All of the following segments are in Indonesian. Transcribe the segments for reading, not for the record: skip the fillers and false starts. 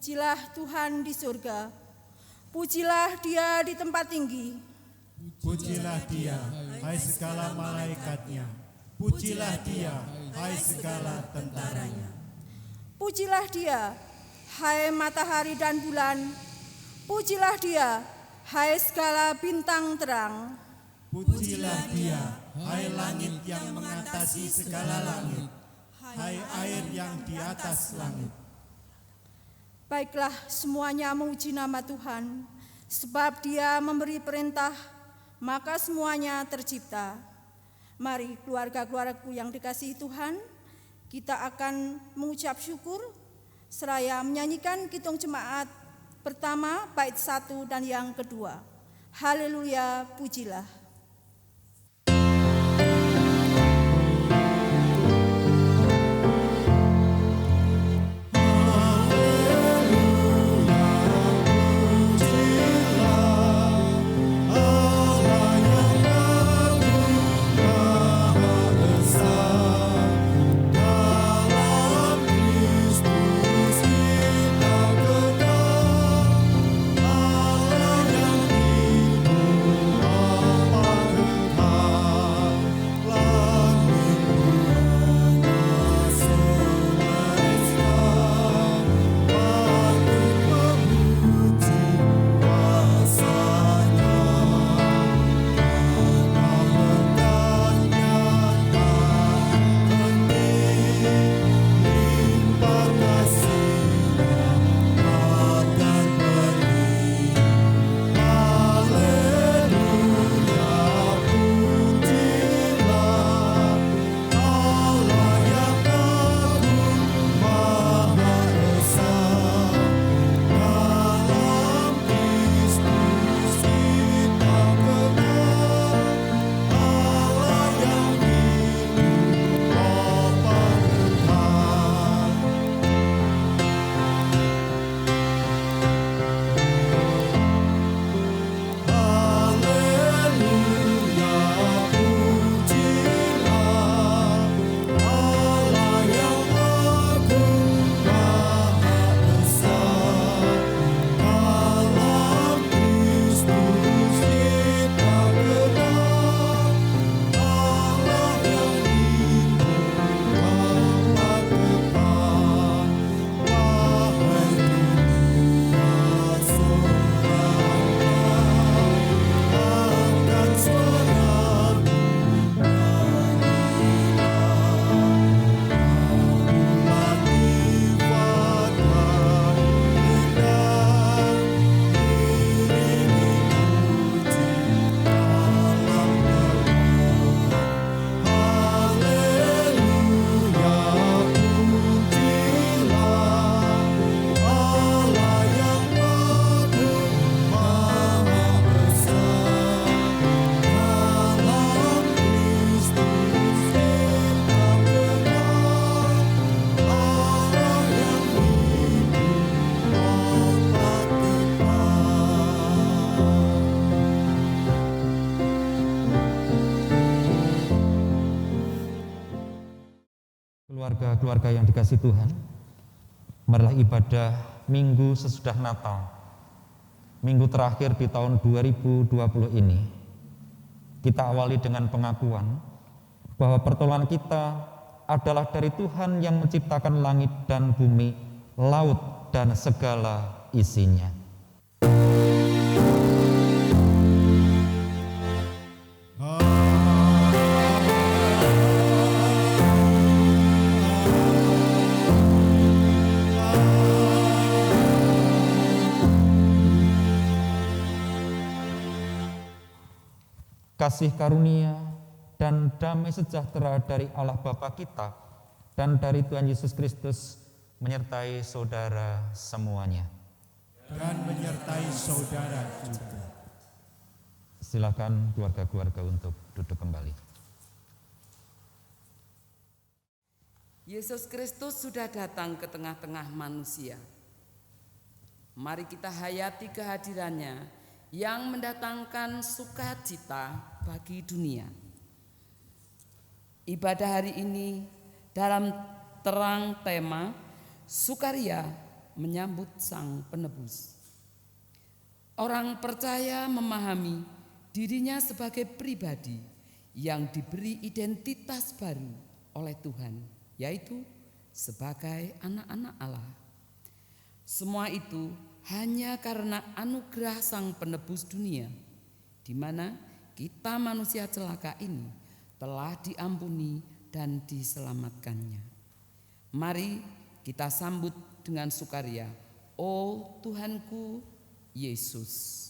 Pujilah Tuhan di surga, pujilah Dia di tempat tinggi. Pujilah Dia, hai segala malaikatnya. Pujilah Dia, hai segala tentaranya. Pujilah Dia, hai matahari dan bulan. Pujilah Dia, hai segala bintang terang. Pujilah Dia, hai langit yang mengatasi segala langit, hai air yang di atas langit. Baiklah, semuanya memuji nama Tuhan, sebab Dia memberi perintah, maka semuanya tercipta. Mari keluarga-keluargaku yang dikasihi Tuhan, kita akan mengucap syukur seraya menyanyikan Kidung Jemaat pertama bait 1 dan yang kedua. Haleluya, pujilah. Keluarga-keluarga yang dikasihi Tuhan, marilah ibadah minggu sesudah Natal, minggu terakhir di tahun 2020 ini, kita awali dengan pengakuan bahwa pertolongan kita adalah dari Tuhan yang menciptakan langit dan bumi, laut dan segala isinya. Kasih karunia dan damai sejahtera dari Allah Bapa kita dan dari Tuhan Yesus Kristus menyertai saudara semuanya. Dan menyertai saudara juga. Silakan keluarga-keluarga untuk duduk kembali. Yesus Kristus sudah datang ke tengah-tengah manusia. Mari kita hayati kehadirannya yang mendatangkan sukacita bagi dunia. Ibadah hari ini dalam terang tema sukaria menyambut Sang Penebus. Orang percaya memahami dirinya sebagai pribadi yang diberi identitas baru oleh Tuhan, yaitu sebagai anak-anak Allah. Semua itu hanya karena anugerah Sang Penebus dunia, di mana kita manusia celaka ini telah diampuni dan diselamatkannya. Mari kita sambut dengan sukaria, "Oh Tuhanku Yesus."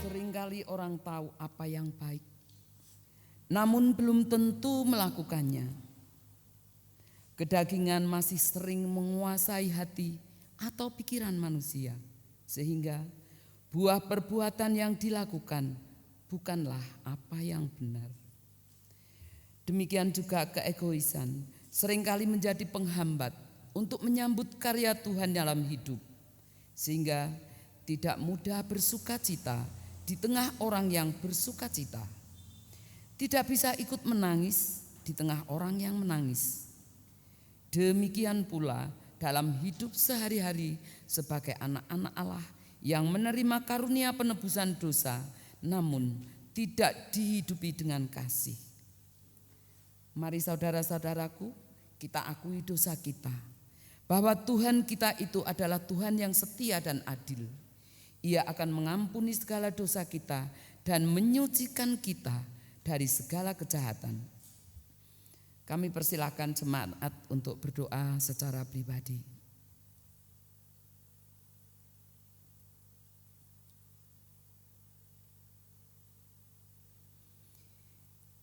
Seringkali orang tahu apa yang baik, namun belum tentu melakukannya. Kedagingan masih sering menguasai hati atau pikiran manusia, sehingga buah perbuatan yang dilakukan bukanlah apa yang benar. Demikian juga keegoisan seringkali menjadi penghambat untuk menyambut karya Tuhan dalam hidup, sehingga tidak mudah bersukacita di tengah orang yang bersukacita. Tidak bisa ikut menangis di tengah orang yang menangis. Demikian pula dalam hidup sehari-hari sebagai anak-anak Allah yang menerima karunia penebusan dosa, namun tidak dihidupi dengan kasih. Mari saudara-saudaraku, kita akui dosa kita, bahwa Tuhan kita itu adalah Tuhan yang setia dan adil. Ia akan mengampuni segala dosa kita dan menyucikan kita dari segala kejahatan. Kami persilahkan jemaat untuk berdoa secara pribadi.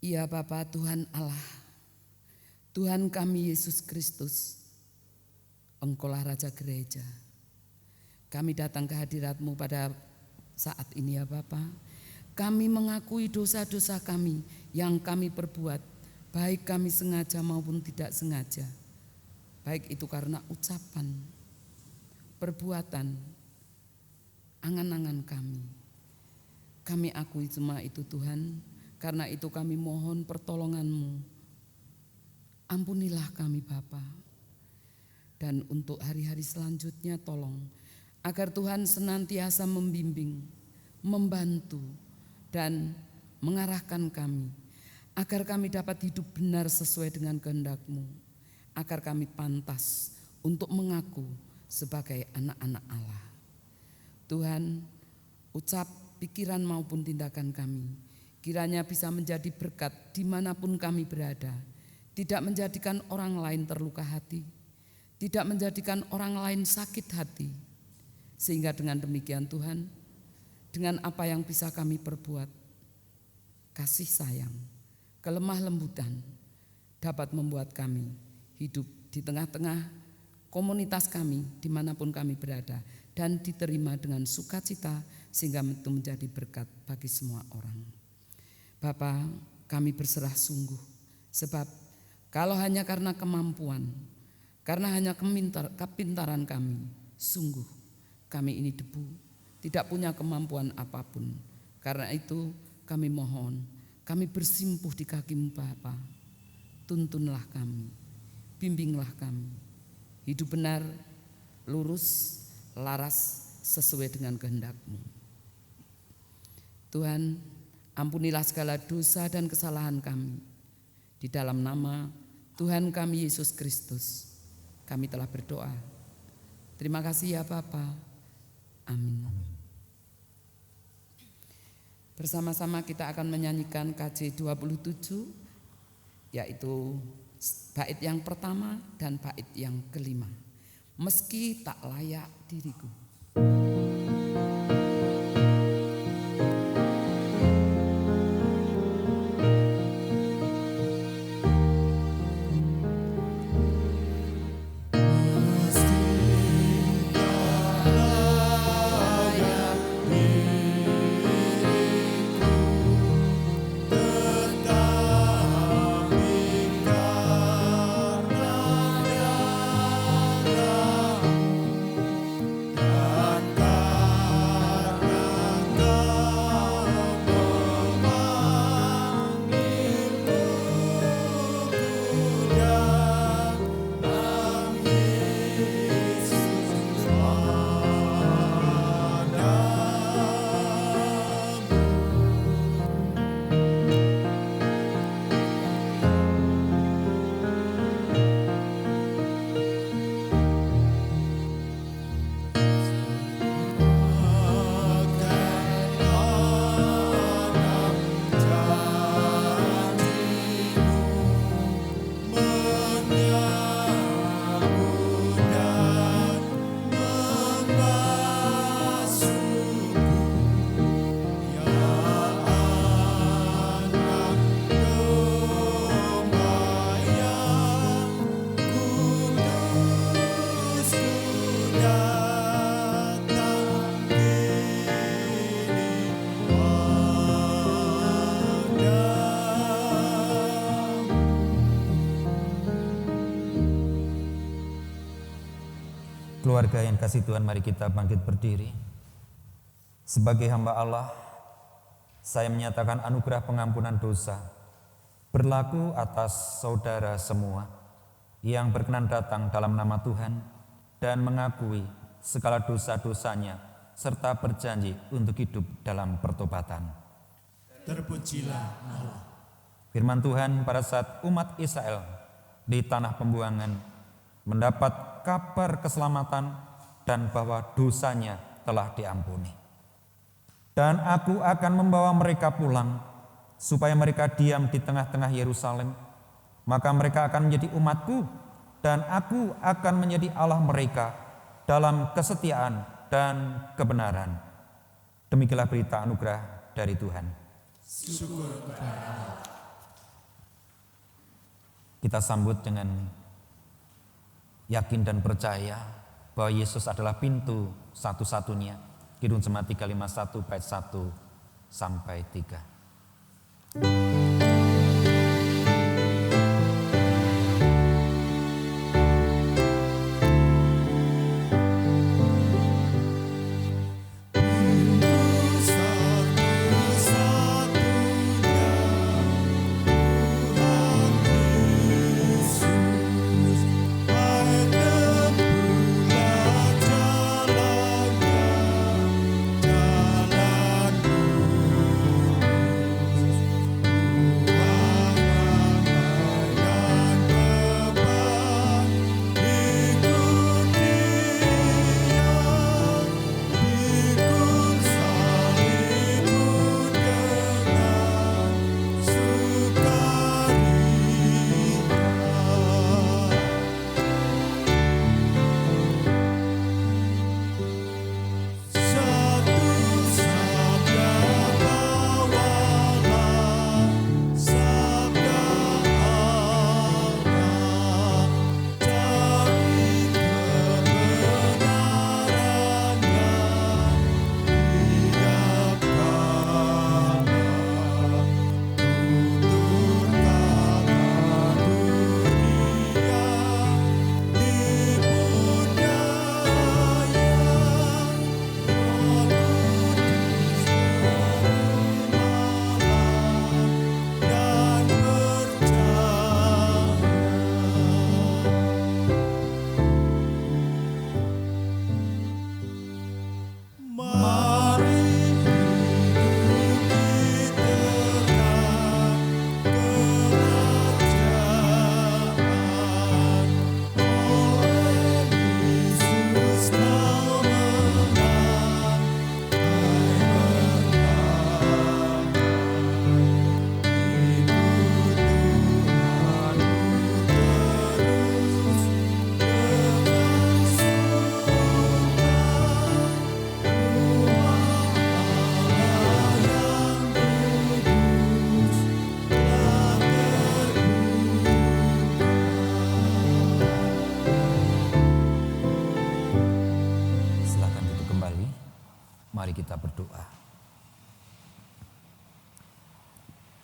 Ya Bapa Tuhan Allah, Tuhan kami Yesus Kristus, Engkaulah Raja Gereja. Kami datang ke hadirat-Mu pada saat ini ya Bapa. Kami mengakui dosa-dosa kami yang kami perbuat, baik kami sengaja maupun tidak sengaja. Baik itu karena ucapan, perbuatan, angan-angan kami. Kami akui semua itu Tuhan, karena itu kami mohon pertolongan-Mu. Ampunilah kami Bapa. Dan untuk hari-hari selanjutnya tolong agar Tuhan senantiasa membimbing, membantu, dan mengarahkan kami, agar kami dapat hidup benar sesuai dengan kehendak-Mu, agar kami pantas untuk mengaku sebagai anak-anak Allah. Tuhan, ucap, pikiran maupun tindakan kami, kiranya bisa menjadi berkat dimanapun kami berada, tidak menjadikan orang lain terluka hati, tidak menjadikan orang lain sakit hati. Sehingga dengan demikian Tuhan, dengan apa yang bisa kami perbuat, kasih sayang, kelemah lembutan dapat membuat kami hidup di tengah-tengah komunitas kami dimanapun kami berada dan diterima dengan sukacita sehingga itu menjadi berkat bagi semua orang. Bapa, kami berserah sungguh sebab kalau hanya karena kemampuan, karena hanya kepintaran kami, sungguh kami ini debu, tidak punya kemampuan apapun. Karena itu kami mohon, kami bersimpuh di kaki-Mu Bapa. Tuntunlah kami, bimbinglah kami. Hidup benar, lurus, laras sesuai dengan kehendak-Mu. Tuhan, Ampunilah segala dosa dan kesalahan kami. Di dalam nama Tuhan kami Yesus Kristus, kami telah berdoa. Terima kasih ya Bapa. Amin. Bersama-sama kita akan menyanyikan KJ 27, yaitu bait yang pertama dan bait yang kelima. Meski tak layak diriku. Keluarga yang kasih Tuhan, mari kita bangkit berdiri. Sebagai hamba Allah, saya menyatakan anugerah pengampunan dosa berlaku atas saudara semua yang berkenan datang dalam nama Tuhan dan mengakui segala dosa-dosanya serta berjanji untuk hidup dalam pertobatan. Terpujilah Allah. Firman Tuhan pada saat umat Israel di tanah pembuangan mendapat kabar keselamatan dan bahwa dosanya telah diampuni. Dan aku akan membawa mereka pulang supaya mereka diam di tengah-tengah Yerusalem. Maka mereka akan menjadi umatku dan aku akan menjadi Allah mereka dalam kesetiaan dan kebenaran. Demikianlah berita anugerah dari Tuhan. Syukur kepada Allah. Kita sambut dengan yakin dan percaya bahwa Yesus adalah pintu satu-satunya. Kidung Jemaat 351 bait 1 sampai 3.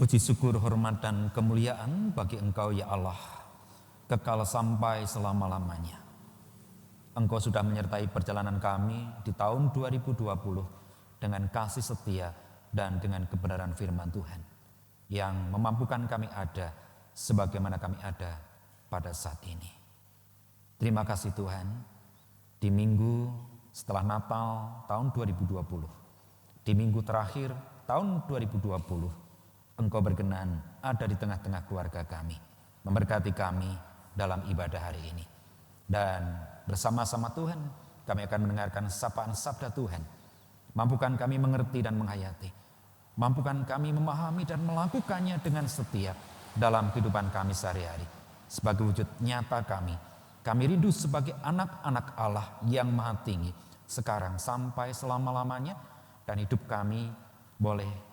Puji syukur, hormat dan kemuliaan bagi Engkau ya Allah, kekal sampai selama-lamanya. Engkau sudah menyertai perjalanan kami di tahun 2020 dengan kasih setia dan dengan kebenaran firman Tuhan yang memampukan kami ada sebagaimana kami ada pada saat ini. Terima kasih Tuhan, di minggu setelah Natal tahun 2020, di minggu terakhir tahun 2020, Engkau berkenan ada di tengah-tengah keluarga kami, memberkati kami dalam ibadah hari ini. Dan bersama-sama Tuhan, kami akan mendengarkan sapaan sabda Tuhan. Mampukan kami mengerti dan menghayati. Mampukan kami memahami dan melakukannya dengan setia dalam kehidupan kami sehari-hari. Sebagai wujud nyata kami rindu sebagai anak-anak Allah yang maha tinggi, sekarang sampai selama-lamanya, dan hidup kami boleh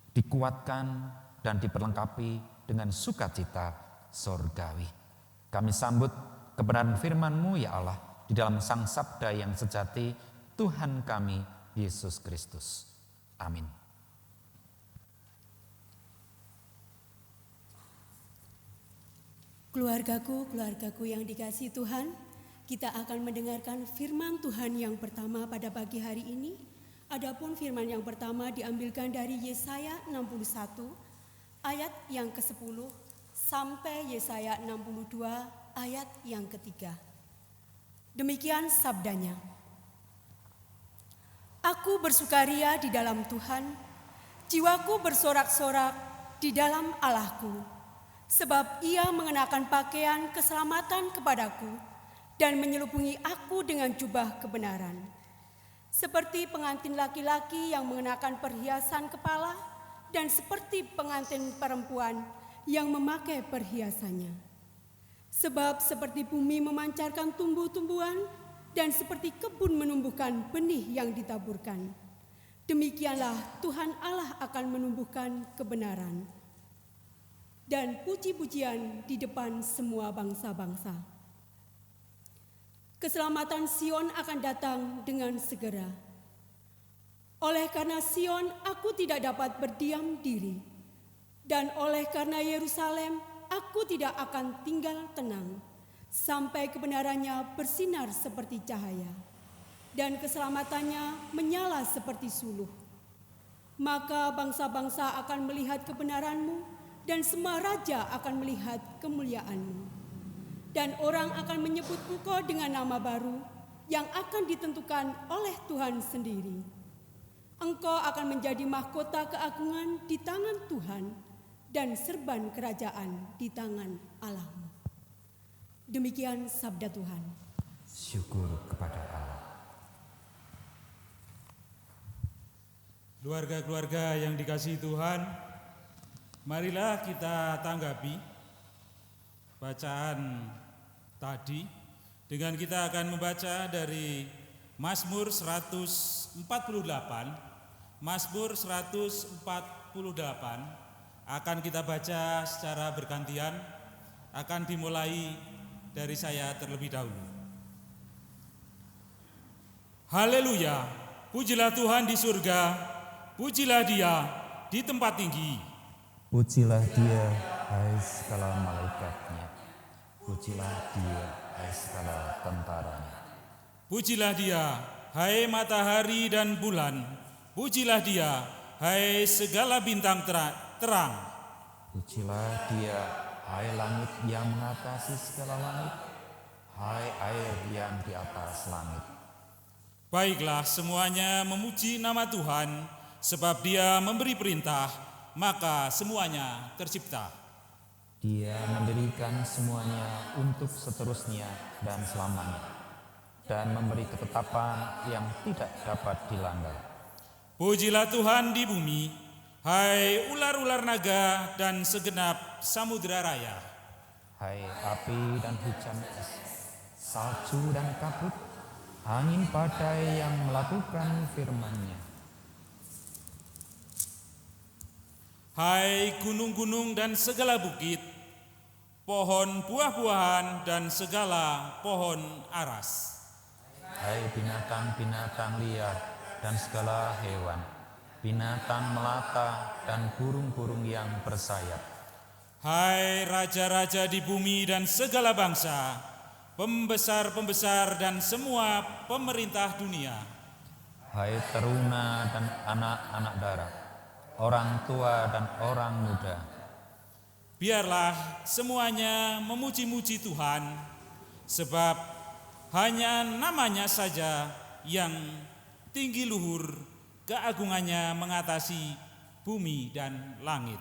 dikuatkan dan diperlengkapi dengan sukacita sorgawi. Kami sambut kebenaran firman-Mu ya Allah di dalam sang sabda yang sejati, Tuhan kami Yesus Kristus. Amin. Keluargaku yang dikasihi Tuhan, kita akan mendengarkan firman Tuhan yang pertama pada pagi hari ini. Adapun firman yang pertama diambilkan dari Yesaya 61 ayat yang ke-10 sampai Yesaya 62 ayat yang ke-3. Demikian sabdanya. Aku bersukaria di dalam Tuhan, jiwaku bersorak-sorak di dalam Allahku, sebab Ia mengenakan pakaian keselamatan kepadaku dan menyelubungi aku dengan jubah kebenaran. Seperti pengantin laki-laki yang mengenakan perhiasan kepala dan seperti pengantin perempuan yang memakai perhiasannya. Sebab seperti bumi memancarkan tumbuh-tumbuhan dan seperti kebun menumbuhkan benih yang ditaburkan, demikianlah Tuhan Allah akan menumbuhkan kebenaran dan puji-pujian di depan semua bangsa-bangsa. Keselamatan Sion akan datang dengan segera. Oleh karena Sion, aku tidak dapat berdiam diri. Dan oleh karena Yerusalem, aku tidak akan tinggal tenang, sampai kebenarannya bersinar seperti cahaya, dan keselamatannya menyala seperti suluh. Maka bangsa-bangsa akan melihat kebenaran-Mu, dan semua raja akan melihat kemuliaan-Mu. Dan orang akan menyebut Engkau dengan nama baru yang akan ditentukan oleh Tuhan sendiri. Engkau akan menjadi mahkota keagungan di tangan Tuhan dan serban kerajaan di tangan Allah-Mu. Demikian sabda Tuhan. Syukur kepada Allah. Keluarga-keluarga yang dikasihi Tuhan, marilah kita tanggapi bacaan tadi dengan kita akan membaca dari Mazmur 148. Mazmur 148 akan kita baca secara bergantian, akan dimulai dari saya terlebih dahulu. Haleluya, pujilah Tuhan di surga, pujilah Dia di tempat tinggi. Pujilah Dia, hai segala malaikatnya. Pujilah Dia, hai segala tentaranya. Pujilah Dia, hai matahari dan bulan. Pujilah Dia, hai segala bintang terang. Pujilah Dia, hai langit yang mengatasi segala langit, hai air yang di atas langit. Baiklah, semuanya memuji nama Tuhan, sebab Dia memberi perintah, maka semuanya tercipta. Dia mendirikan semuanya untuk seterusnya dan selamanya, dan memberi ketetapan yang tidak dapat dilanggar. Pujilah Tuhan di bumi, hai ular-ular naga dan segenap samudera raya. Hai api dan hujan es, salju dan kabut, angin badai yang melakukan firman-Nya. Hai gunung-gunung dan segala bukit, pohon buah-buahan dan segala pohon aras. Hai binatang-binatang liar dan segala hewan, binatang melata, dan burung-burung yang bersayap. Hai raja-raja di bumi dan segala bangsa, pembesar-pembesar dan semua pemerintah dunia. Hai teruna dan anak-anak darat, orang tua dan orang muda. Biarlah semuanya memuji-muji Tuhan, sebab hanya namanya saja yang tinggi luhur, keagungannya mengatasi bumi dan langit.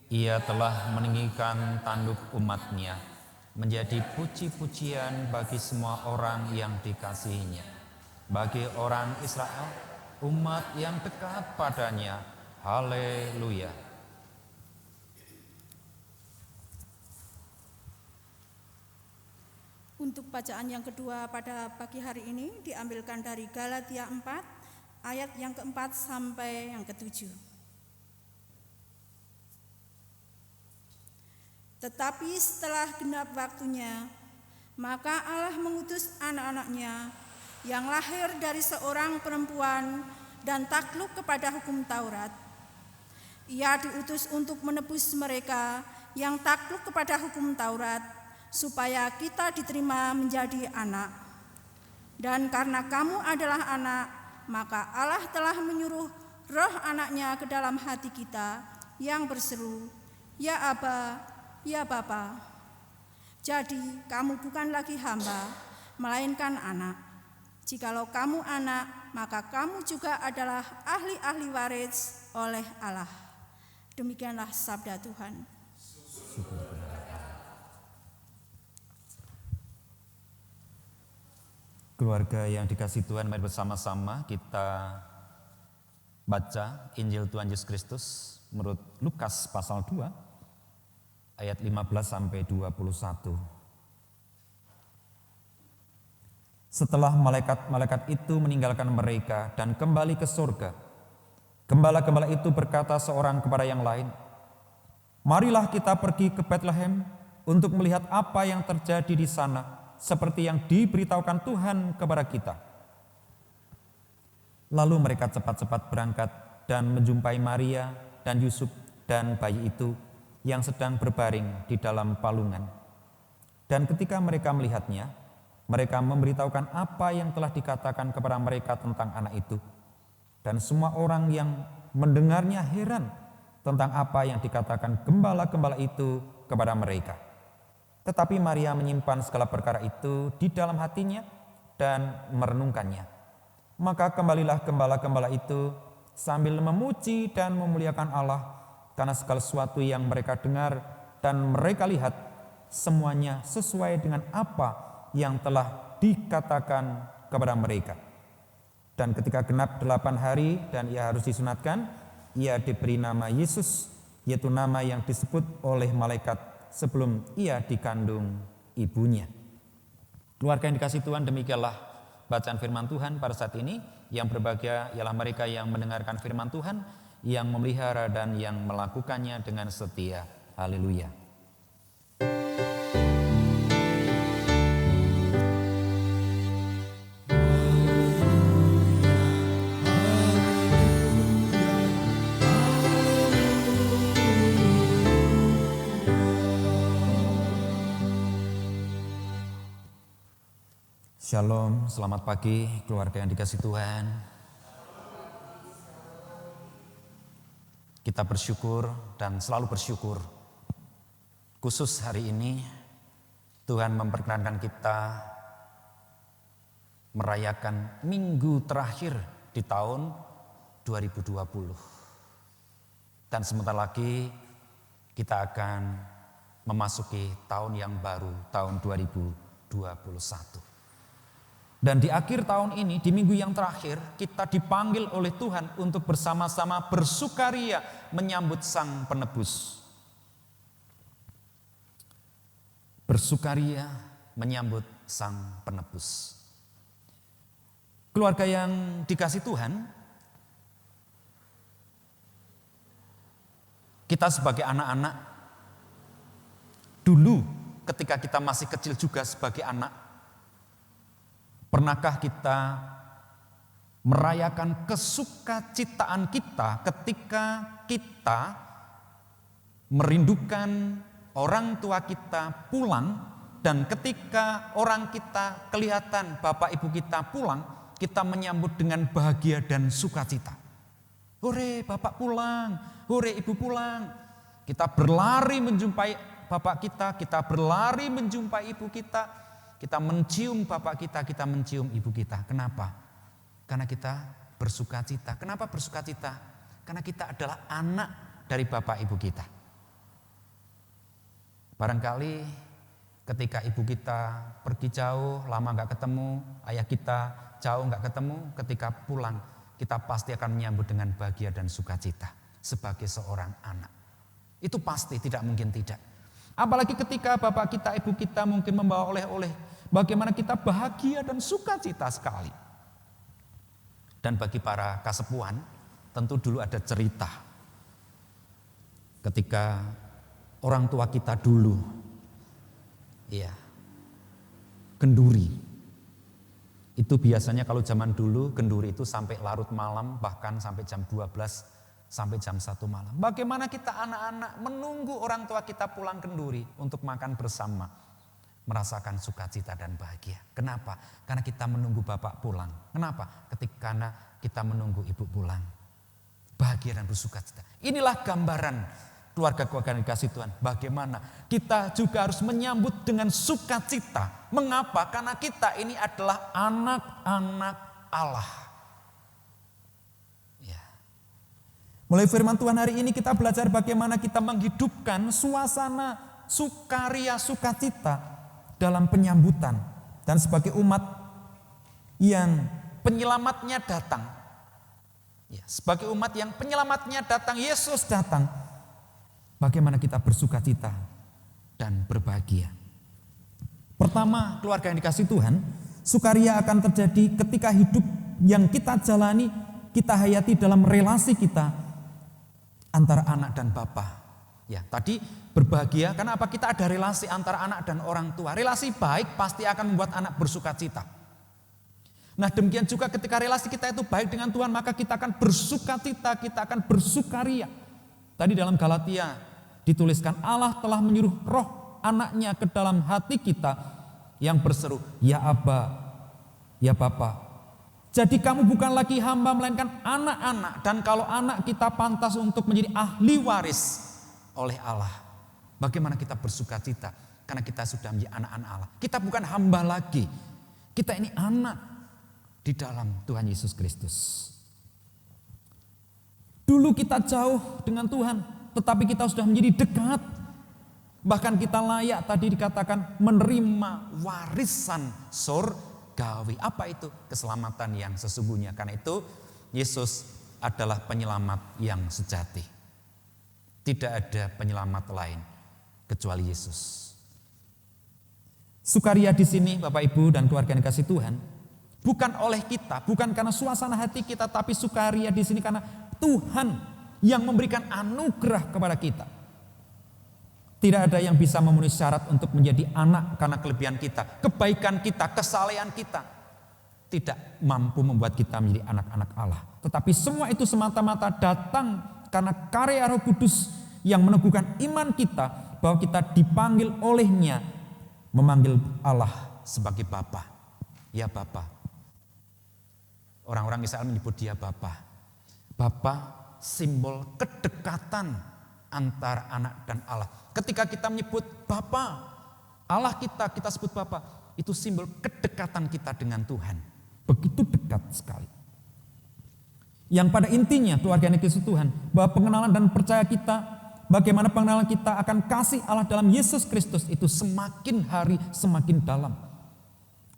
Ia telah meninggikan tanduk umatnya, menjadi puji-pujian bagi semua orang yang dikasihinya. Bagi orang Israel, umat yang dekat padanya. Haleluya. Untuk bacaan yang kedua pada pagi hari ini diambilkan dari Galatia 4 ayat yang keempat sampai yang ketujuh. Tetapi setelah genap waktunya, maka Allah mengutus anak-anaknya yang lahir dari seorang perempuan dan takluk kepada hukum Taurat. Ia diutus untuk menebus mereka yang takluk kepada hukum Taurat, supaya kita diterima menjadi anak. Dan karena kamu adalah anak, maka Allah telah menyuruh roh anaknya ke dalam hati kita yang berseru, Ya Aba, ya Bapa. Jadi kamu bukan lagi hamba, melainkan anak. Jikalau kamu anak, maka kamu juga adalah ahli-ahli waris oleh Allah. Demikianlah sabda Tuhan. Keluarga yang dikasihi Tuhan, mari bersama-sama kita baca Injil Tuhan Yesus Kristus menurut Lukas pasal 2 ayat 15 sampai 21. Setelah malaikat-malaikat itu meninggalkan mereka dan kembali ke surga, gembala-gembala itu berkata seorang kepada yang lain, "Marilah kita pergi ke Betlehem untuk melihat apa yang terjadi di sana, seperti yang diberitahukan Tuhan kepada kita." Lalu mereka cepat-cepat berangkat dan menjumpai Maria dan Yusuf dan bayi itu yang sedang berbaring di dalam palungan. Dan ketika mereka melihatnya, mereka memberitahukan apa yang telah dikatakan kepada mereka tentang anak itu. Dan semua orang yang mendengarnya heran tentang apa yang dikatakan gembala-gembala itu kepada mereka. Tetapi Maria menyimpan segala perkara itu di dalam hatinya dan merenungkannya. Maka kembalilah gembala-gembala itu sambil memuji dan memuliakan Allah karena segala sesuatu yang mereka dengar dan mereka lihat semuanya sesuai dengan apa yang telah dikatakan kepada mereka. Dan ketika genap 8 hari dan ia harus disunatkan, ia diberi nama Yesus, yaitu nama yang disebut oleh malaikat sebelum ia dikandung ibunya. Keluarga yang dikasihi Tuhan, demikianlah bacaan firman Tuhan pada saat ini. Yang berbahagia ialah mereka yang mendengarkan firman Tuhan, yang memelihara dan yang melakukannya dengan setia. Haleluya. Shalom, selamat pagi keluarga yang dikasihi Tuhan. Kita bersyukur dan selalu bersyukur. Khusus hari ini Tuhan memperkenankan kita merayakan minggu terakhir di tahun 2020. Dan sebentar lagi kita akan memasuki tahun yang baru, tahun 2021. Dan di akhir tahun ini, di minggu yang terakhir, kita dipanggil oleh Tuhan untuk bersama-sama bersukaria menyambut Sang Penebus. Bersukaria menyambut Sang Penebus. Keluarga yang dikasihi Tuhan, kita sebagai anak-anak, dulu ketika kita masih kecil juga sebagai anak, pernahkah kita merayakan kesukacitaan kita ketika kita merindukan orang tua kita pulang, dan ketika orang kita kelihatan bapak ibu kita pulang, kita menyambut dengan bahagia dan sukacita. Hore, bapak pulang, hore, ibu pulang. Kita berlari menjumpai bapak kita berlari menjumpai ibu kita mencium bapak kita mencium ibu kita. Kenapa? Karena kita bersukacita. Kenapa bersukacita? Karena kita adalah anak dari bapak ibu kita. Barangkali ketika ibu kita pergi jauh, lama gak ketemu, ayah kita jauh gak ketemu, ketika pulang kita pasti akan menyambut dengan bahagia dan sukacita sebagai seorang anak. Itu pasti, tidak mungkin tidak. Apalagi ketika bapak kita, ibu kita mungkin membawa oleh-oleh, bagaimana kita bahagia dan sukacita sekali. Dan bagi para kasepuhan, tentu dulu ada cerita. Ketika orang tua kita dulu, genduri. Itu biasanya kalau zaman dulu, genduri itu sampai larut malam, bahkan sampai jam 12, sampai jam 1 malam. Bagaimana kita anak-anak menunggu orang tua kita pulang kenduri untuk makan bersama, merasakan sukacita dan bahagia. Kenapa? Karena kita menunggu bapak pulang. Kenapa? Karena kita menunggu ibu pulang. Bahagia dan bersukacita. Inilah gambaran keluarga-keluarga yang dikasih Tuhan. Bagaimana kita juga harus menyambut dengan sukacita. Mengapa? Karena kita ini adalah anak-anak Allah. Mulai firman Tuhan hari ini kita belajar bagaimana kita menghidupkan suasana sukaria, sukacita dalam penyambutan. Dan sebagai umat yang penyelamatnya datang. Sebagai umat yang penyelamatnya datang, Yesus datang. Bagaimana kita bersukacita dan berbahagia. Pertama, keluarga yang dikasih Tuhan, sukaria akan terjadi ketika hidup yang kita jalani, kita hayati dalam relasi kita antara anak dan bapa. Tadi berbahagia karena apa? Kita ada relasi antara anak dan orang tua. Relasi baik pasti akan membuat anak bersukacita. Nah, demikian juga ketika relasi kita itu baik dengan Tuhan, maka kita akan bersukacita, kita akan bersukaria. Tadi dalam Galatia dituliskan, Allah telah menyuruh roh anaknya ke dalam hati kita yang berseru, ya Aba, ya Bapa. Jadi kamu bukan lagi hamba melainkan anak-anak, dan kalau anak kita pantas untuk menjadi ahli waris oleh Allah. Bagaimana kita bersukacita karena kita sudah menjadi anak-anak Allah. Kita bukan hamba lagi, kita ini anak di dalam Tuhan Yesus Kristus. Dulu kita jauh dengan Tuhan, tetapi kita sudah menjadi dekat. Bahkan kita layak, tadi dikatakan, menerima warisan surgawi. Apa itu? Keselamatan yang sesungguhnya. Karena itu Yesus adalah penyelamat yang sejati. Tidak ada penyelamat lain kecuali Yesus. Sukaria di sini Bapak Ibu dan keluarga yang dikasih Tuhan, bukan oleh kita, bukan karena suasana hati kita, tapi sukaria di sini karena Tuhan yang memberikan anugerah kepada kita. Tidak ada yang bisa memenuhi syarat untuk menjadi anak karena kelebihan kita, kebaikan kita, kesalehan kita. Tidak mampu membuat kita menjadi anak-anak Allah. Tetapi semua itu semata-mata datang karena karya Roh Kudus yang meneguhkan iman kita bahwa kita dipanggil olehnya memanggil Allah sebagai Bapa. Ya Bapa. Orang-orang Israel menyebut dia Bapa. Bapa simbol kedekatan antara anak dan Allah. Ketika kita menyebut Bapa, Allah kita sebut Bapa, itu simbol kedekatan kita dengan Tuhan. Begitu dekat sekali. Yang pada intinya keluarga yang dikasihi Tuhan, bahwa pengenalan dan percaya kita, bagaimana pengenalan kita akan kasih Allah dalam Yesus Kristus itu semakin hari semakin dalam.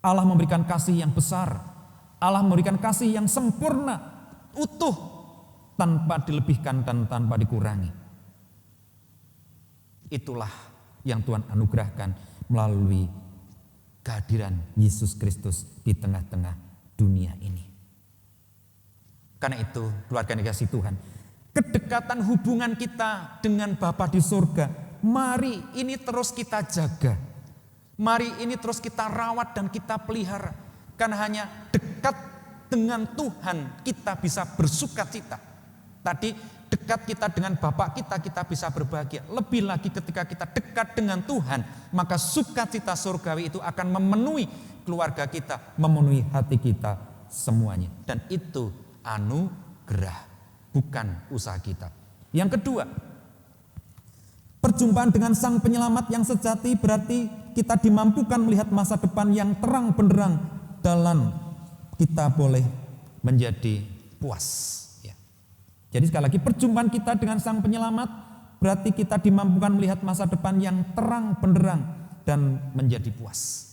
Allah memberikan kasih yang besar, Allah memberikan kasih yang sempurna, utuh, tanpa dilebihkan dan tanpa dikurangi. Itulah yang Tuhan anugerahkan melalui kehadiran Yesus Kristus di tengah-tengah dunia ini. Karena itu keluarga yang dikasihi Tuhan, kedekatan hubungan kita dengan Bapa di surga, mari ini terus kita jaga. Mari ini terus kita rawat dan kita pelihara. Karena hanya dekat dengan Tuhan kita bisa bersuka cita. Tadi dekat kita dengan Bapa kita bisa berbahagia. Lebih lagi ketika kita dekat dengan Tuhan, maka sukacita surgawi itu akan memenuhi keluarga kita, memenuhi hati kita semuanya. Dan itu anugerah, bukan usaha kita. Yang kedua, perjumpaan dengan Sang Penyelamat yang sejati berarti kita dimampukan melihat masa depan yang terang benderang dalam kita boleh menjadi puas. Ya. Jadi sekali lagi, perjumpaan kita dengan Sang Penyelamat berarti kita dimampukan melihat masa depan yang terang benderang dan menjadi puas.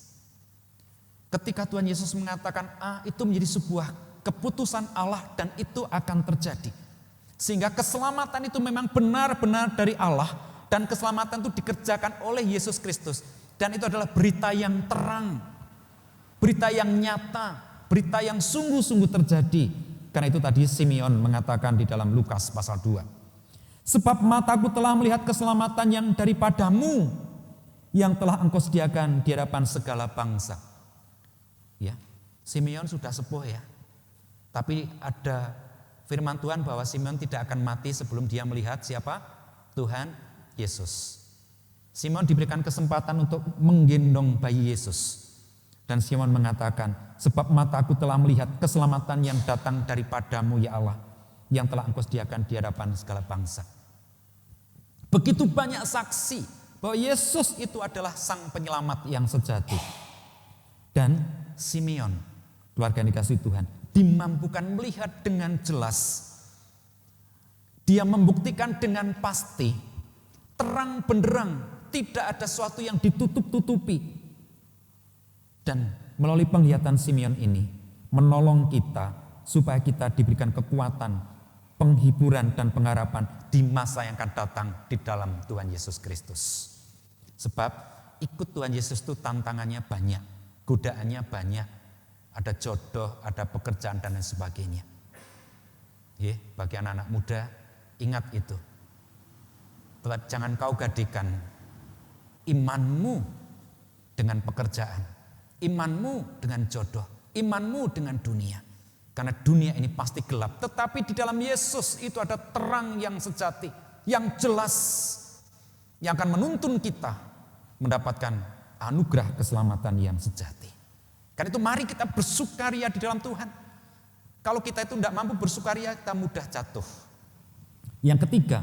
Ketika Tuhan Yesus mengatakan A, itu menjadi sebuah keputusan Allah dan itu akan terjadi. Sehingga keselamatan itu memang benar-benar dari Allah dan keselamatan itu dikerjakan oleh Yesus Kristus. Dan itu adalah berita yang terang, berita yang nyata, berita yang sungguh-sungguh terjadi. Karena itu tadi Simeon mengatakan di dalam Lukas pasal 2. Sebab mataku telah melihat keselamatan yang daripadamu, yang telah engkau sediakan di hadapan segala bangsa. Ya, Simeon sudah sepuh ya. Tapi ada firman Tuhan bahwa Simeon tidak akan mati sebelum dia melihat siapa? Tuhan Yesus. Simeon diberikan kesempatan untuk menggendong bayi Yesus. Dan Simeon mengatakan, sebab mataku telah melihat keselamatan yang datang daripadamu ya Allah, yang telah engkau sediakan di hadapan segala bangsa. Begitu banyak saksi bahwa Yesus itu adalah Sang Penyelamat yang sejati. Dan Simeon, keluarga yang dikasihi Tuhan, dimampukan melihat dengan jelas. Dia membuktikan dengan pasti, terang benderang, tidak ada sesuatu yang ditutup-tutupi. Dan melalui penglihatan Simeon ini menolong kita supaya kita diberikan kekuatan, penghiburan dan pengharapan di masa yang akan datang di dalam Tuhan Yesus Kristus. Sebab ikut Tuhan Yesus itu tantangannya banyak, godaannya banyak, ada jodoh, ada pekerjaan dan lain sebagainya. Bagi anak-anak muda, ingat itu. Tetap jangan kau gadikan imanmu dengan pekerjaan, imanmu dengan jodoh, imanmu dengan dunia. Karena dunia ini pasti gelap. Tetapi di dalam Yesus itu ada terang yang sejati, yang jelas, yang akan menuntun kita mendapatkan anugerah keselamatan yang sejati. Karena itu mari kita bersukaria di dalam Tuhan. Kalau kita itu tidak mampu bersukaria, kita mudah jatuh. Yang ketiga,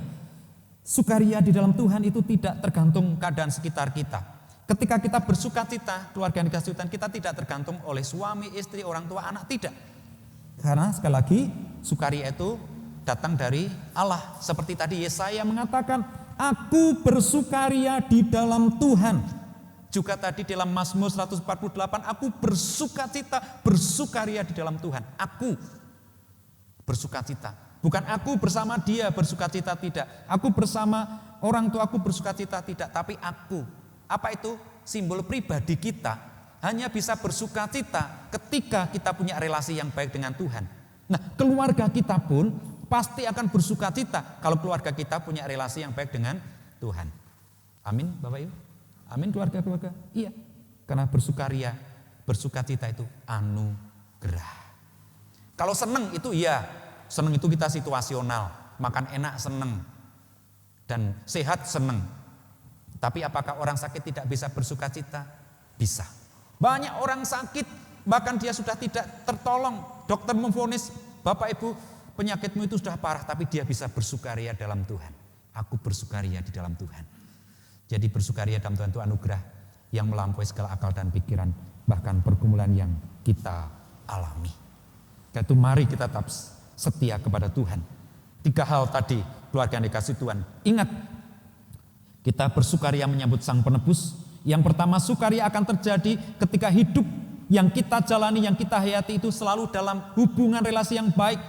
sukaria di dalam Tuhan itu tidak tergantung keadaan sekitar kita. Ketika kita bersuka cita, keluarga yang dikasihi Tuhan, kita tidak tergantung oleh suami, istri, orang tua, anak, tidak. Karena sekali lagi, sukaria itu datang dari Allah. Seperti tadi Yesaya mengatakan, aku bersukaria di dalam Tuhan. Juga tadi dalam Mazmur 148, aku bersuka cita, bersukaria di dalam Tuhan. Aku bersuka cita. Bukan aku bersama dia bersuka cita, tidak. Aku bersama orang tuaku bersuka cita, tidak. Tapi aku. Apa itu? Simbol pribadi kita hanya bisa bersuka cita ketika kita punya relasi yang baik dengan Tuhan. Nah, keluarga kita pun pasti akan bersuka cita kalau keluarga kita punya relasi yang baik dengan Tuhan. Amin, Bapak Ibu? Amin, keluarga-keluarga? Iya, karena bersukaria, bersuka cita itu anugerah. Kalau seneng itu ya, seneng itu kita situasional, makan enak seneng, dan sehat seneng. Tapi apakah orang sakit tidak bisa bersuka cita? Bisa. Banyak orang sakit, bahkan dia sudah tidak tertolong. Dokter memvonis, Bapak Ibu penyakitmu itu sudah parah, tapi dia bisa bersukaria dalam Tuhan. Aku bersukaria di dalam Tuhan. Jadi bersukaria dalam Tuhan itu anugerah yang melampaui segala akal dan pikiran, bahkan pergumulan yang kita alami. Karena itu mari kita tetap setia kepada Tuhan. 3 hal tadi, keluarga yang dikasihi Tuhan. Ingat, kita bersukaria menyambut Sang Penebus. Yang pertama, sukaria akan terjadi ketika hidup yang kita jalani, yang kita hayati itu selalu dalam hubungan relasi yang baik.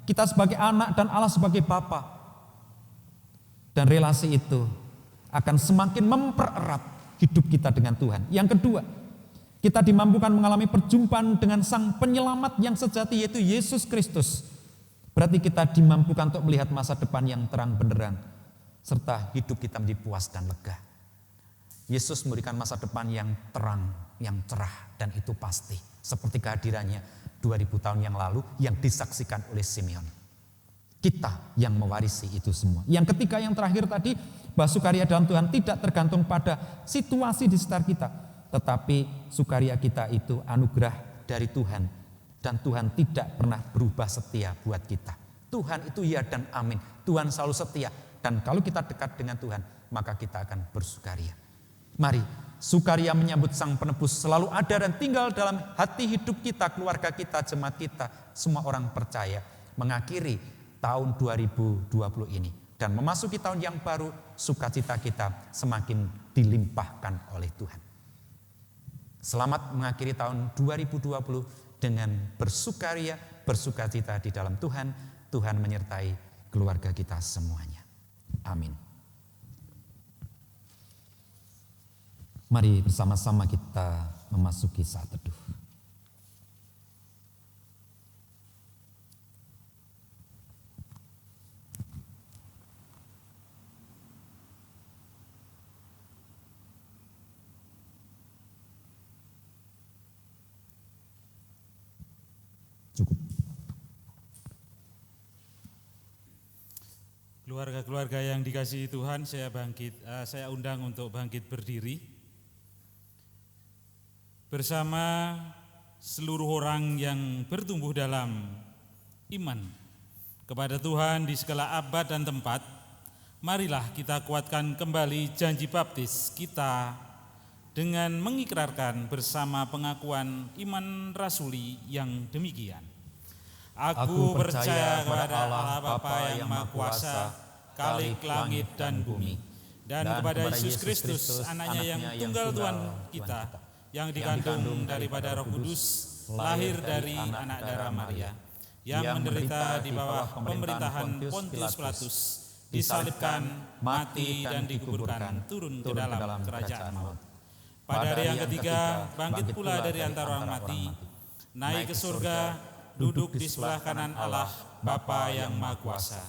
Kita sebagai anak dan Allah sebagai Bapa. Dan relasi itu akan semakin mempererat hidup kita dengan Tuhan. Yang kedua, kita dimampukan mengalami perjumpaan dengan Sang Penyelamat yang sejati, yaitu Yesus Kristus. Berarti kita dimampukan untuk melihat masa depan yang terang benderang, serta hidup kita menjadi puas dan lega. Yesus memberikan masa depan yang terang, yang cerah, dan itu pasti. Seperti kehadirannya 2000 tahun yang lalu yang disaksikan oleh Simeon. Kita yang mewarisi itu semua. Yang ketiga, yang terakhir tadi, bahwa sukaria dalam Tuhan tidak tergantung pada situasi di sekitar kita, tetapi sukaria kita itu anugerah dari Tuhan, dan Tuhan tidak pernah berubah setia buat kita. Tuhan itu ya dan amin. Tuhan selalu setia, dan kalau kita dekat dengan Tuhan, maka kita akan bersukaria. Mari, sukaria menyambut Sang Penebus selalu ada dan tinggal dalam hati hidup kita, keluarga kita, jemaat kita, semua orang percaya, mengakhiri tahun 2020 ini dan memasuki tahun yang baru. Sukacita kita semakin dilimpahkan oleh Tuhan. Selamat mengakhiri tahun 2020 dengan bersukaria, bersukacita di dalam Tuhan. Tuhan menyertai keluarga kita semuanya. Amin. Mari bersama-sama kita memasuki saat teduh. Cukup. Keluarga-keluarga yang dikasihi Tuhan, saya undang untuk bangkit berdiri bersama seluruh orang yang bertumbuh dalam iman kepada Tuhan di segala abad dan tempat. Marilah kita kuatkan kembali janji baptis kita dengan mengikrarkan bersama pengakuan iman rasuli yang demikian. Aku percaya kepada Allah Bapa yang Maha Kuasa, Khalik langit dan bumi, dan kepada Yesus Kristus, anaknya yang tunggal Tuhan kita, yang dikandung daripada Roh Kudus, lahir dari anak darah Maria, yang menderita di bawah pemerintahan Pontius Pilatus, disalibkan, mati dan dikuburkan, turun ke dalam kerajaan maut. Pada hari yang ketiga, bangkit pula dari antara orang mati, naik ke surga, duduk di sebelah kanan Allah Bapa yang Maha Kuasa,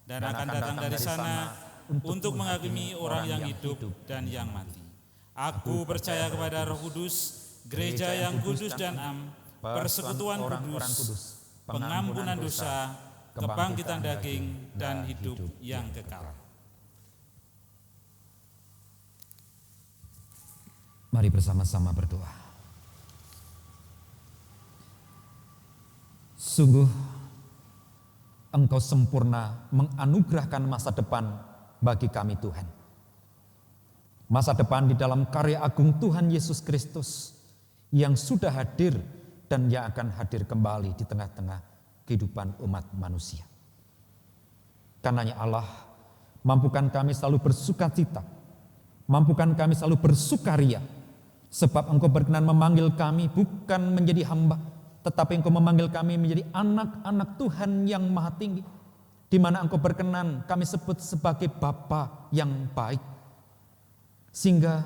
dan akan datang dari sana untuk menghakimi orang yang hidup dan yang mati. Aku percaya kepada Roh Kudus, gereja yang kudus dan am, persekutuan kudus, pengampunan dosa, kebangkitan daging, dan hidup yang kekal. Mari bersama-sama berdoa. Sungguh Engkau sempurna menganugerahkan masa depan bagi kami Tuhan. Masa depan di dalam karya agung Tuhan Yesus Kristus yang sudah hadir dan yang akan hadir kembali di tengah-tengah kehidupan umat manusia. Karenanya Allah, mampukan kami selalu bersukacita, mampukan kami selalu bersukaria, sebab Engkau berkenan memanggil kami bukan menjadi hamba, tetapi Engkau memanggil kami menjadi anak-anak Tuhan yang Maha Tinggi, di mana Engkau berkenan kami sebut sebagai Bapa yang baik. Sehingga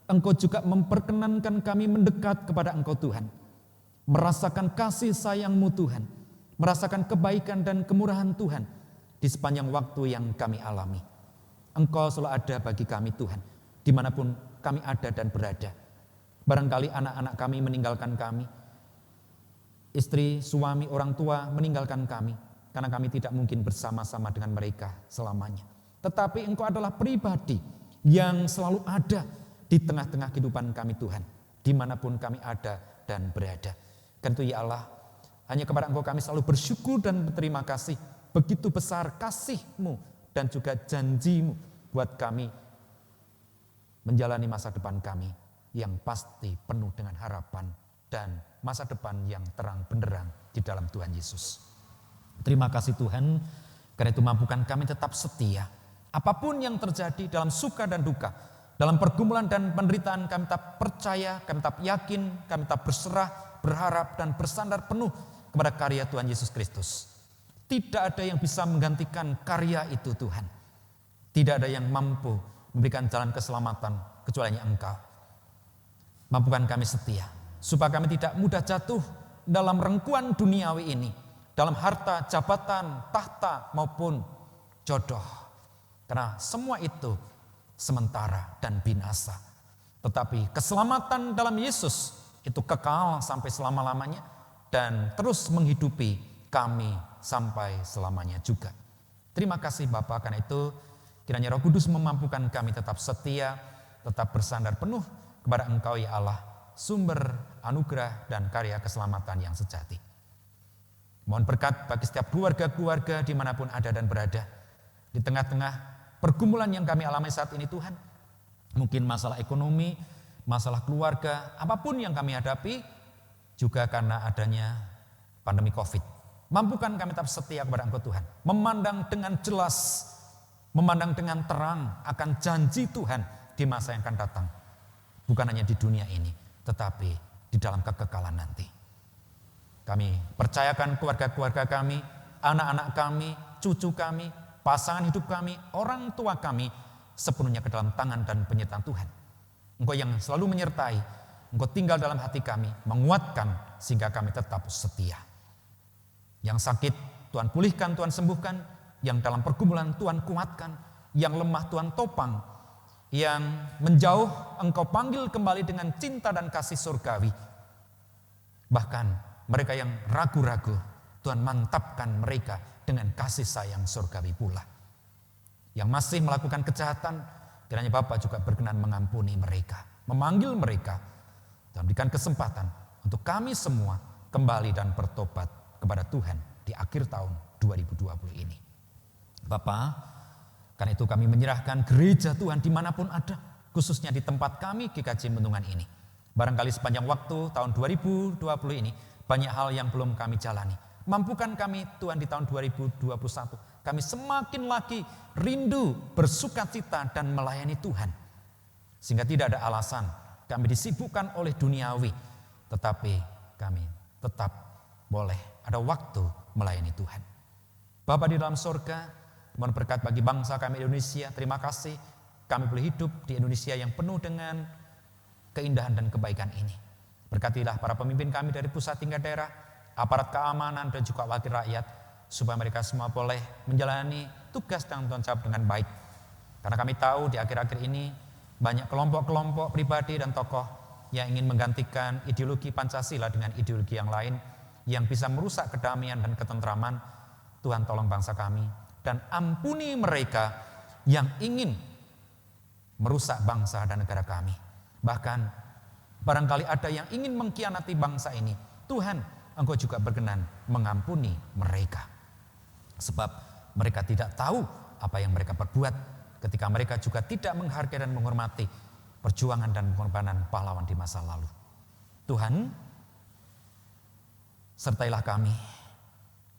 Engkau juga memperkenankan kami mendekat kepada Engkau Tuhan, merasakan kasih sayang-Mu Tuhan, merasakan kebaikan dan kemurahan Tuhan di sepanjang waktu yang kami alami. Engkau selalu ada bagi kami Tuhan, dimanapun kami ada dan berada. Barangkali anak-anak kami meninggalkan kami, istri, suami, orang tua meninggalkan kami, karena kami tidak mungkin bersama-sama dengan mereka selamanya. Tetapi Engkau adalah pribadi yang selalu ada di tengah-tengah kehidupan kami Tuhan, dimanapun kami ada dan berada. Karena itu ya Allah, hanya kepada Engkau kami selalu bersyukur dan berterima kasih. Begitu besar kasih-Mu dan juga janji-Mu buat kami menjalani masa depan kami yang pasti penuh dengan harapan dan masa depan yang terang benderang di dalam Tuhan Yesus. Terima kasih Tuhan, karena itu mampukan kami tetap setia. Apapun yang terjadi dalam suka dan duka, dalam pergumulan dan penderitaan, kami tetap percaya, kami tetap yakin, kami tetap berserah, berharap dan bersandar penuh kepada karya Tuhan Yesus Kristus. Tidak ada yang bisa menggantikan karya itu Tuhan. Tidak ada yang mampu memberikan jalan keselamatan kecuali Engkau. Mampukan kami setia, supaya kami tidak mudah jatuh dalam rengkuan duniawi ini, dalam harta, jabatan, tahta maupun jodoh. Karena semua itu sementara dan binasa. Tetapi keselamatan dalam Yesus itu kekal sampai selama-lamanya. dan terus menghidupi kami sampai selamanya juga. Terima kasih Bapa, karena itu kiranya Roh Kudus memampukan kami tetap setia, tetap bersandar penuh kepada Engkau ya Allah, sumber anugerah dan karya keselamatan yang sejati. Mohon berkat bagi setiap keluarga-keluarga dimanapun ada dan berada. Di tengah-tengah pergumulan yang kami alami saat ini Tuhan, mungkin masalah ekonomi, masalah keluarga, apapun yang kami hadapi, juga karena adanya pandemi COVID. Mampukan kami tetap setia kepada Engkau Tuhan, memandang dengan jelas, memandang dengan terang akan janji Tuhan di masa yang akan datang. Bukan hanya di dunia ini, tetapi di dalam kekekalan nanti. Kami percayakan keluarga-keluarga kami, anak-anak kami, cucu kami, pasangan hidup kami, orang tua kami, sepenuhnya ke dalam tangan dan penyertaan Tuhan. Engkau yang selalu menyertai, Engkau tinggal dalam hati kami, menguatkan sehingga kami tetap setia. Yang sakit Tuhan pulihkan, Tuhan sembuhkan. Yang dalam pergumulan Tuhan kuatkan. Yang lemah Tuhan topang. Yang menjauh Engkau panggil kembali dengan cinta dan kasih surgawi. Bahkan mereka yang ragu-ragu, Tuhan mantapkan mereka dengan kasih sayang surgawi pula. Yang masih melakukan kejahatan, kiranya Bapa juga berkenan mengampuni mereka, memanggil mereka, dan berikan kesempatan untuk kami semua kembali dan bertobat kepada Tuhan di akhir tahun 2020 ini. Bapa, karena itu kami menyerahkan gereja Tuhan dimanapun ada, khususnya di tempat kami GKJ Bendungan ini. Barangkali sepanjang waktu tahun 2020 ini banyak hal yang belum kami jalani. Mampukan kami Tuhan di tahun 2021, kami semakin lagi rindu, bersukacita dan melayani Tuhan. Sehingga tidak ada alasan kami disibukkan oleh duniawi, tetapi kami tetap boleh ada waktu melayani Tuhan. Bapa di dalam surga, mohon berkat bagi bangsa kami Indonesia. Terima kasih kami boleh hidup di Indonesia yang penuh dengan keindahan dan kebaikan ini. Berkatilah para pemimpin kami dari pusat hingga daerah, aparat keamanan dan juga wakil rakyat, supaya mereka semua boleh menjalani tugas dan tanggung jawab dengan baik. Karena kami tahu di akhir-akhir ini banyak kelompok-kelompok pribadi dan tokoh yang ingin menggantikan ideologi Pancasila dengan ideologi yang lain yang bisa merusak kedamaian dan ketentraman. Tuhan tolong bangsa kami dan ampuni mereka yang ingin merusak bangsa dan negara kami. Bahkan barangkali ada yang ingin mengkhianati bangsa ini. Tuhan, Engkau juga berkenan mengampuni mereka. Sebab mereka tidak tahu apa yang mereka perbuat ketika mereka juga tidak menghargai dan menghormati perjuangan dan pengorbanan pahlawan di masa lalu. Tuhan, sertailah kami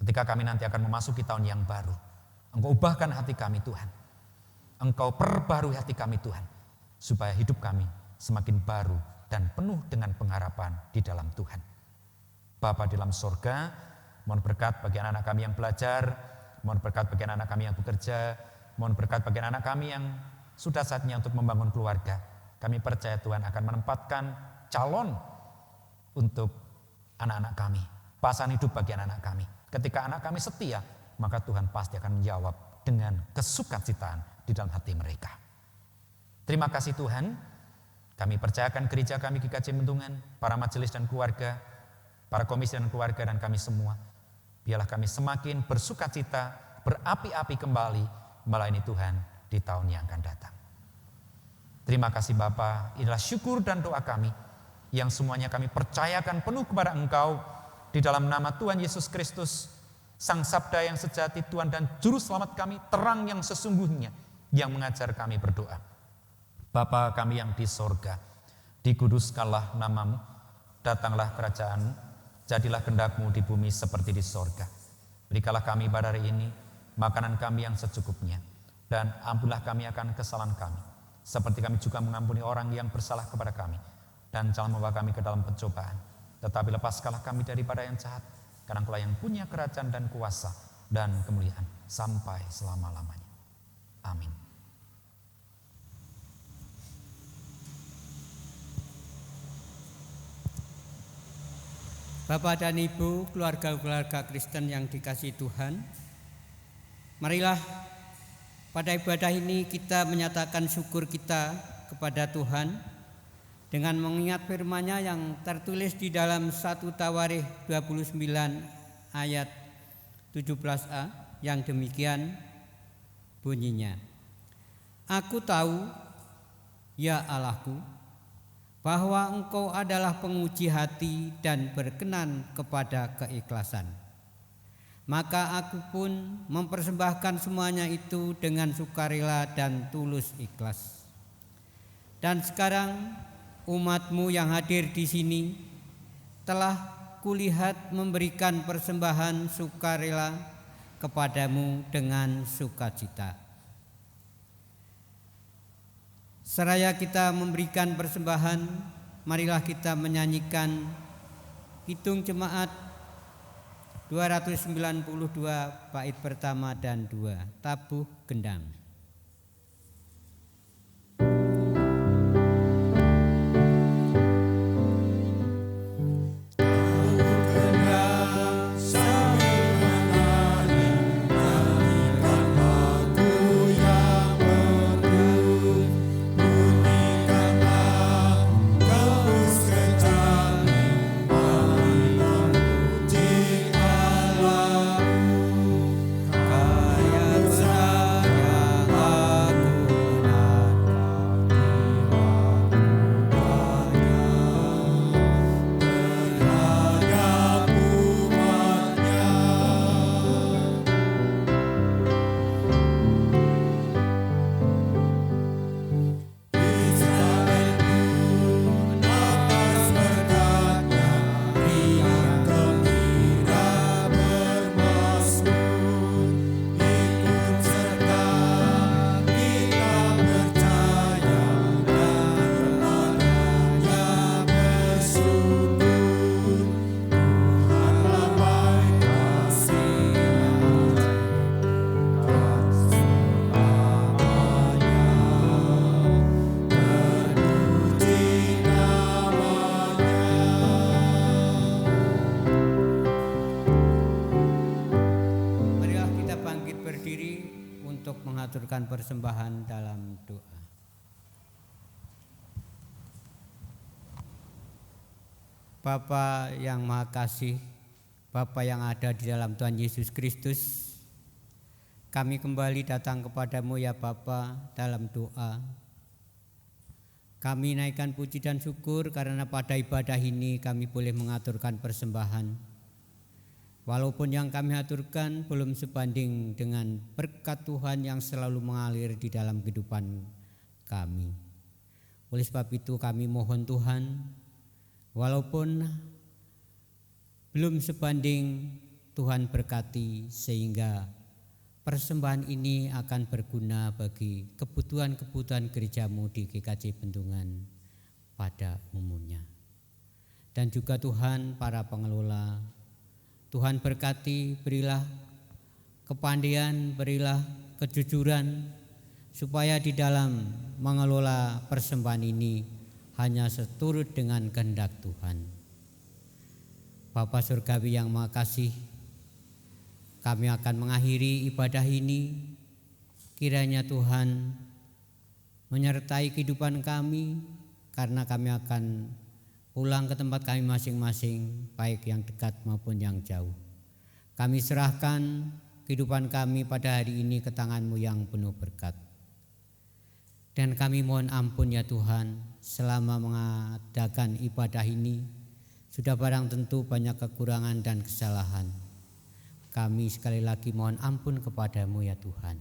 ketika kami nanti akan memasuki tahun yang baru. Engkau ubahkan hati kami Tuhan. Engkau perbarui hati kami Tuhan, supaya hidup kami semakin baru dan penuh dengan pengharapan di dalam Tuhan. Bapa di dalam surga, mohon berkat bagi anak-anak kami yang belajar, mohon berkat bagi anak-anak kami yang bekerja, mohon berkat bagi anak-anak kami yang sudah saatnya untuk membangun keluarga. Kami percaya Tuhan akan menempatkan calon untuk anak-anak kami, pasangan hidup bagi anak-anak kami. Ketika anak kami setia, maka Tuhan pasti akan menjawab dengan kesukacitaan di dalam hati mereka. Terima kasih Tuhan, kami percayakan gereja kami GKJ Bendungan, para majelis dan keluarga, para komisi dan keluarga dan kami semua. Biarlah kami semakin bersukacita, berapi-api kembali melayani Tuhan di tahun yang akan datang. Terima kasih Bapa, inilah syukur dan doa kami yang semuanya kami percayakan penuh kepada Engkau di dalam nama Tuhan Yesus Kristus, Sang Sabda yang sejati, Tuhan dan Juru Selamat kami, terang yang sesungguhnya yang mengajar kami berdoa. Bapa kami yang di sorga, dikuduskanlah namamu, datanglah kerajaan, jadilah kehendak-Mu di bumi seperti di sorga. Berikanlah kami pada hari ini makanan kami yang secukupnya, dan ampunilah kami akan kesalahan kami, seperti kami juga mengampuni orang yang bersalah kepada kami. Dan jangan membawa kami ke dalam pencobaan, tetapi lepaskanlah kami daripada yang jahat, karena Engkau yang punya kerajaan dan kuasa dan kemuliaan sampai selama-lamanya. Amin. Bapak dan Ibu, keluarga-keluarga Kristen yang dikasihi Tuhan, marilah pada ibadah ini kita menyatakan syukur kita kepada Tuhan dengan mengingat firman-Nya yang tertulis di dalam 1 Tawarikh 29 ayat 17a yang demikian bunyinya. Aku tahu, ya Allahku, bahwa Engkau adalah penguji hati dan berkenan kepada keikhlasan. Maka aku pun mempersembahkan semuanya itu dengan sukarela dan tulus ikhlas. Dan sekarang umat-Mu yang hadir di sini telah kulihat memberikan persembahan sukarela kepadamu dengan sukacita. Seraya kita memberikan persembahan, marilah kita menyanyikan Kidung Jemaat 292 bait pertama dan 2, Tabuh Gendang. Mengaturkan persembahan dalam doa. Bapa yang Maha Kasih, Bapa yang ada di dalam Tuhan Yesus Kristus, kami kembali datang kepadamu ya Bapa dalam doa. Kami naikkan puji dan syukur karena pada ibadah ini kami boleh mengaturkan persembahan. Walaupun yang kami aturkan belum sebanding dengan berkat Tuhan yang selalu mengalir di dalam kehidupan kami. Oleh sebab itu kami mohon Tuhan, walaupun belum sebanding, Tuhan berkati sehingga persembahan ini akan berguna bagi kebutuhan-kebutuhan gerejamu di GKJ Bendungan pada umumnya. Dan juga Tuhan para pengelola, Tuhan berkati, berilah kepandaian, berilah kejujuran, supaya di dalam mengelola persembahan ini hanya seturut dengan kehendak Tuhan. Bapa Surgawi yang Maha Kasih, kami akan mengakhiri ibadah ini. Kiranya Tuhan menyertai kehidupan kami, karena kami akan pulang ke tempat kami masing-masing, baik yang dekat maupun yang jauh. Kami serahkan kehidupan kami pada hari ini ke tangan-Mu yang penuh berkat. Dan kami mohon ampun ya Tuhan, selama mengadakan ibadah ini, sudah barang tentu banyak kekurangan dan kesalahan. Kami sekali lagi mohon ampun kepadamu ya Tuhan.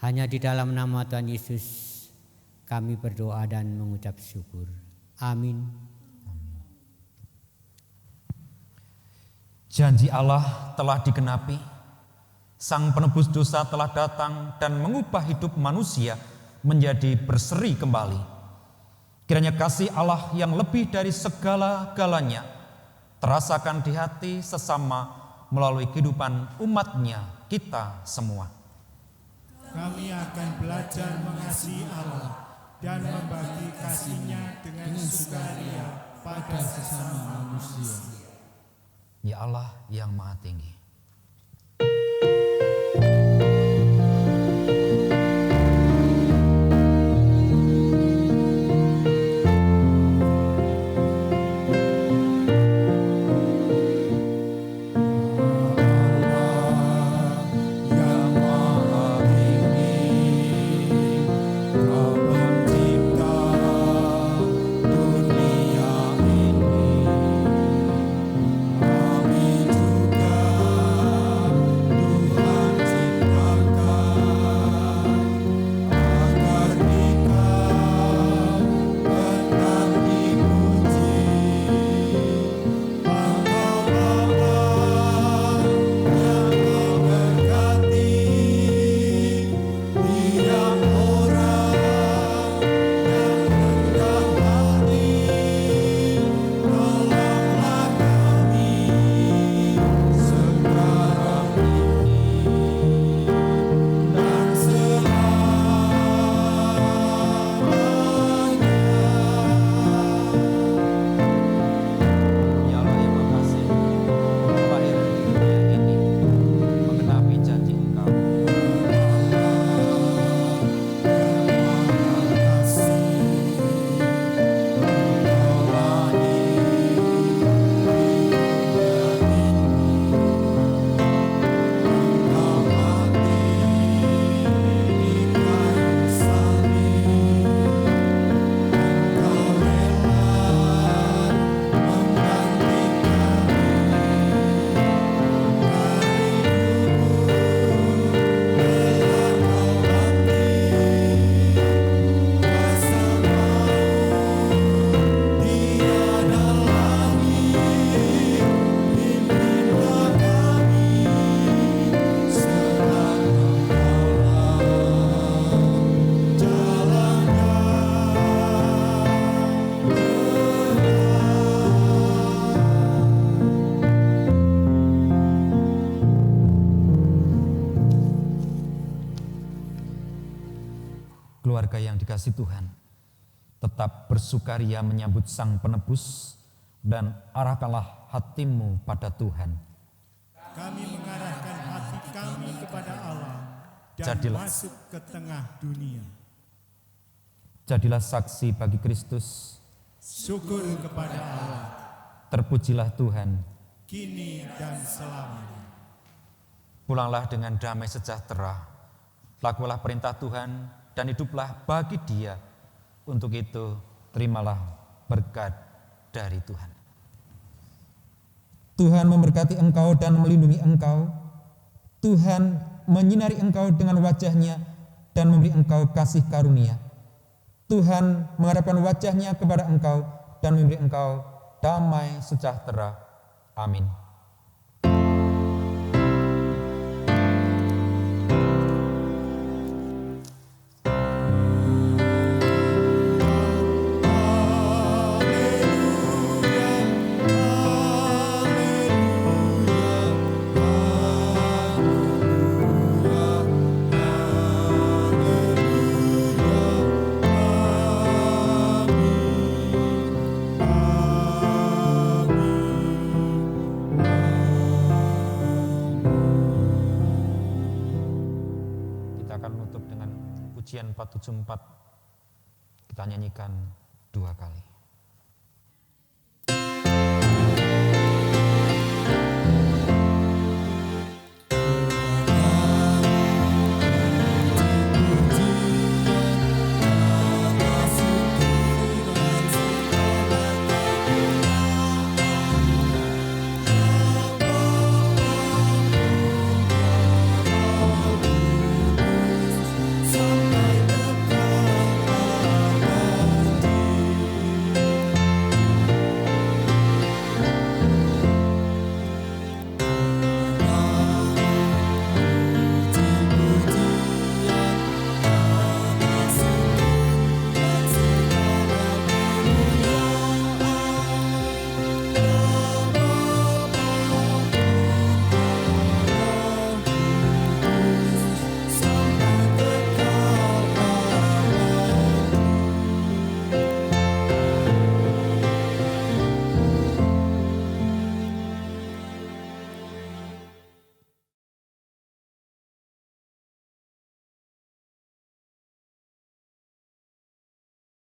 Hanya di dalam nama Tuhan Yesus kami berdoa dan mengucap syukur. Amin. Janji Allah telah digenapi. Sang penebus dosa telah datang dan mengubah hidup manusia menjadi berseri kembali. Kiranya kasih Allah yang lebih dari segala-galanya terasakan di hati sesama melalui kehidupan umat-Nya kita semua. Kami akan belajar mengasihi Allah dan membagi kasih-Nya dengan sukaria pada sesama manusia. Ya Allah yang Maha Tinggi, keluarga yang dikasihi Tuhan, tetap bersukaria menyambut Sang Penebus dan arahkanlah hatimu pada Tuhan. Kami mengarahkan hati kami kepada Allah dan Jadilah. masuk ke tengah dunia. Jadilah saksi bagi Kristus, Syukur kepada Allah, terpujilah Tuhan. kini dan selamanya. Pulanglah dengan damai sejahtera, lakukanlah perintah Tuhan dan hiduplah bagi Dia. Untuk itu, terimalah berkat dari Tuhan. Tuhan memberkati engkau dan melindungi engkau. Tuhan menyinari engkau dengan wajah-Nya dan memberi engkau kasih karunia. Tuhan menghadapkan wajah-Nya kepada engkau dan memberi engkau damai sejahtera. Amin. Pujian 474 kita nyanyikan 2 kali.